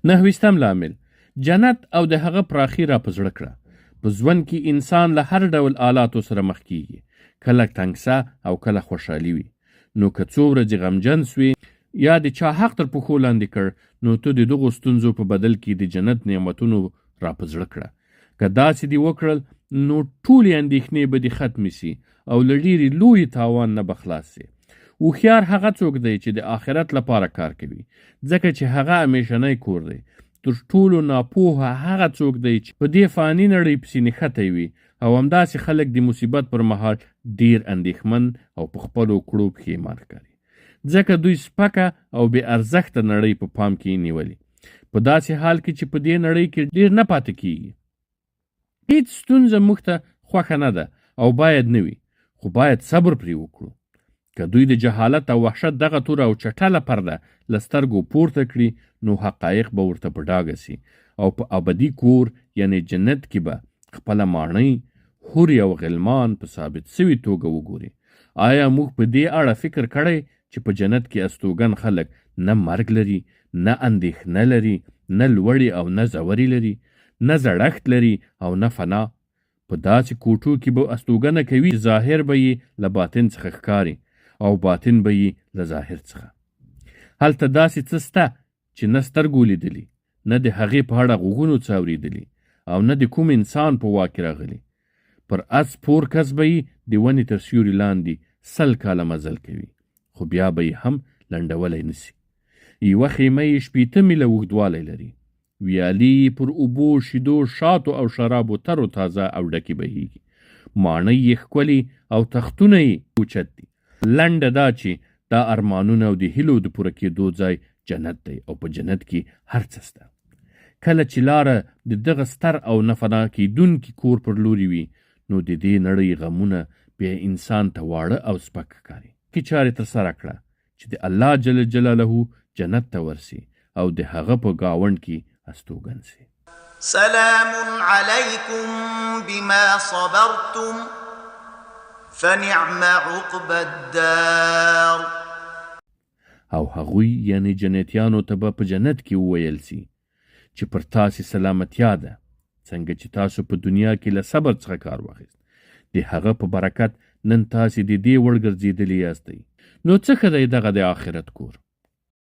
9 لامل جنت او د هغه پراخي را په زړه کړه. په ژوند کې انسان له هر ډول آلاتو سره مخ کیږي، کله تنګسه او کله خوشحالي وي. نو که څو ورځې غمجن سوې یا د چا حق تر پښو لاندې کړ، نو ته د دغو ستونزو په بدل کې د جنت نعمتونو را په زړه کړه. که داسې دې وکړل، نو ټولې اندېښنې به دې ختمې سي او له ډېرې لوی تاوان نه به خلاص سي. هوښیار هغه څوک دی چې د آخرت لپاره کار کوي، ځکه چې هغه همیشنی کور دی. تر ټولو ناپوهه هغه څوک دی چې په دې فاني نړۍ پسې نښتی وي، او همداسې خلک د مصیبت پر مهال ډېر اندېښمن او په خپلو کړو پښیمان ښکاري، ځکه دوی سپکه او بې ارزښته نړۍ په پام کې نیولي، په داسې حال کې چې په دې نړۍ کې ډېر نه پاتې کیږي. هیڅ ستونزه موږ ته خوښه نه ده او باید نه وي، خو باید صبر پرې وکړو. که دوی د جهالت او وحشت دغه توره او چټله پرده له سترګو پورته کړي، نو حقایق به ورته په ډاګه سي او په ابدي کور یعنی جنت کې به خپله ماڼۍ، حورې او غلمان په ثابت سوي توګه وګوري. آیا موږ په دې اړه فکر کړی چې په جنت کې استوګن خلک نه مرګ لري، نه اندېښنه لري، نه لوړې او نه ژورې لري، نه زړښت لري او نه فنا؟ په داسې کوټو کې به استوګنه کوي، ظاهر به یې له باطن څخه ښکاري او باطن به یې له ظاهر څخه. هلته داسې څه سته چې نه سترګو لیدلي، نه د هغې په اړه غوږونو څه اورېدلي، او نه د کوم انسان په واک کې راغلي. پر اس پور کس به یې د ونې تر سیوري لاندې 100 کاله مزل کوي، خو بیا به یې هم لنډولی نسي. یوه خیمه یې 80 میله اوږدوالی لري، ویالې پر اوبو، شیدو، شاتو او شرابو تر و تازه او ډکې بهیږي. ماڼۍ یې ښکلي او تختونه یې اوچت دي. لنډه دا چې دا ارمانونه او د هیلو د پوره کېدو ځای جنت دی، او په جنت کې هر څه سته. کله چې لاره د دغه ستر او نه فنا کېدونکي کور پر لوري وي، نو د دې نړۍ غمونه بیا انسان ته واړه او سپک ښکاري. کې چارې ترسره کړه چې د الله جل جلاله جنت ته ورسي او د هغه په ګاونډ کې استوګن سي. سلام علیکم بما صبرتم فنعم عقب الدار. او هغوی یعنی جنتیانو ته به په جنت کې وویل سي چې پر تاسې سلامتیا ده، څنګه چې تاسو په دنیا کې له صبر څخه کار واخیست. د هغه په برکت نن تاسې د دې وړ ګرځېدلي یاستئ. نو څه ښه دی دغه د آخرت کور.